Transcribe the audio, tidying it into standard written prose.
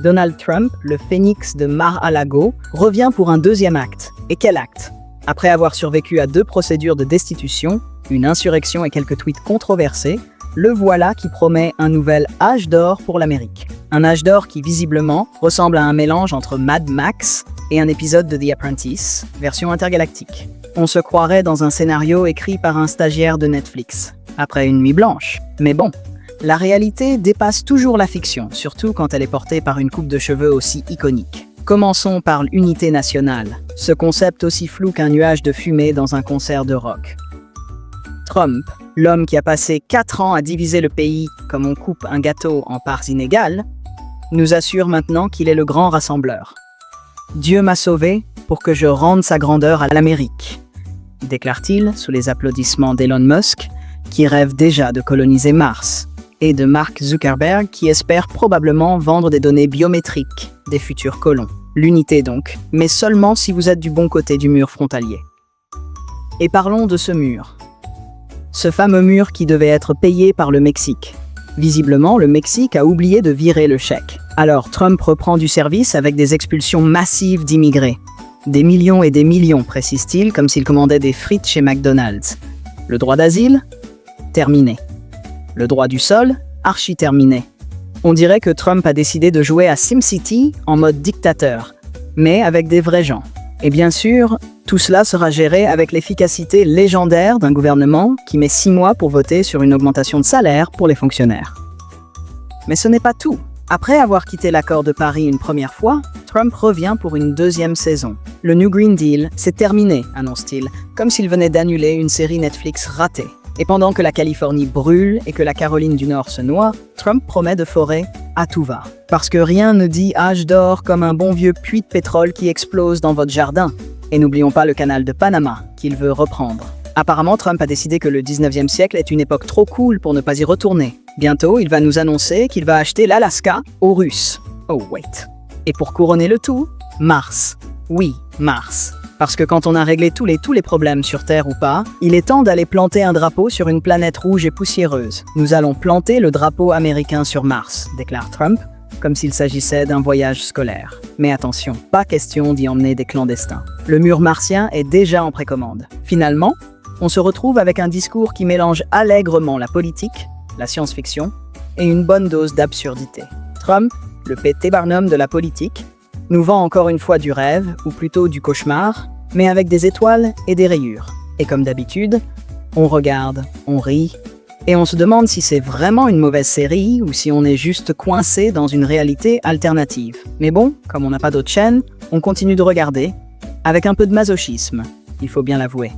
Donald Trump, le phénix de Mar-a-Lago, revient pour un deuxième acte. Et quel acte? Après avoir survécu à 2 procédures de destitution, une insurrection et quelques tweets controversés, le voilà qui promet un nouvel âge d'or pour l'Amérique. Un âge d'or qui, visiblement, ressemble à un mélange entre Mad Max et un épisode de The Apprentice, version intergalactique. On se croirait dans un scénario écrit par un stagiaire de Netflix, après une nuit blanche. Mais bon, la réalité dépasse toujours la fiction, surtout quand elle est portée par une coupe de cheveux aussi iconique. Commençons par l'unité nationale, ce concept aussi flou qu'un nuage de fumée dans un concert de rock. Trump, l'homme qui a passé 4 ans à diviser le pays comme on coupe un gâteau en parts inégales, nous assure maintenant qu'il est le grand rassembleur. « Dieu m'a sauvé pour que je rende sa grandeur à l'Amérique », déclare-t-il sous les applaudissements d'Elon Musk, qui rêve déjà de coloniser Mars, et de Mark Zuckerberg, qui espère probablement vendre des données biométriques des futurs colons. L'unité donc, mais seulement si vous êtes du bon côté du mur frontalier. Et parlons de ce mur. Ce fameux mur qui devait être payé par le Mexique. Visiblement, le Mexique a oublié de virer le chèque. Alors Trump reprend du service avec des expulsions massives d'immigrés. Des millions et des millions, précise-t-il, comme s'il commandait des frites chez McDonald's. Le droit d'asile? Terminé. Le droit du sol? Archi terminé. On dirait que Trump a décidé de jouer à SimCity en mode dictateur, mais avec des vrais gens. Et bien sûr, tout cela sera géré avec l'efficacité légendaire d'un gouvernement qui met 6 mois pour voter sur une augmentation de salaire pour les fonctionnaires. Mais ce n'est pas tout. Après avoir quitté l'accord de Paris une première fois, Trump revient pour une deuxième saison. Le New Green Deal, c'est terminé, annonce-t-il, comme s'il venait d'annuler une série Netflix ratée. Et pendant que la Californie brûle et que la Caroline du Nord se noie, Trump promet de forer à tout va. Parce que rien ne dit âge d'or comme un bon vieux puits de pétrole qui explose dans votre jardin. Et n'oublions pas le canal de Panama, qu'il veut reprendre. Apparemment, Trump a décidé que le 19e siècle est une époque trop cool pour ne pas y retourner. Bientôt, il va nous annoncer qu'il va acheter l'Alaska aux Russes. Oh wait. Et pour couronner le tout, Mars. Oui, Mars. Parce que quand on a réglé tous les problèmes sur Terre ou pas, il est temps d'aller planter un drapeau sur une planète rouge et poussiéreuse. Nous allons planter le drapeau américain sur Mars, déclare Trump, comme s'il s'agissait d'un voyage scolaire. Mais attention, pas question d'y emmener des clandestins. Le mur martien est déjà en précommande. Finalement, on se retrouve avec un discours qui mélange allègrement la politique, la science-fiction et une bonne dose d'absurdité. Trump, le P.T. Barnum de la politique, nous vend encore une fois du rêve, ou plutôt du cauchemar, mais avec des étoiles et des rayures. Et comme d'habitude, on regarde, on rit, et on se demande si c'est vraiment une mauvaise série ou si on est juste coincé dans une réalité alternative. Mais bon, comme on n'a pas d'autre chaîne, on continue de regarder, avec un peu de masochisme, il faut bien l'avouer.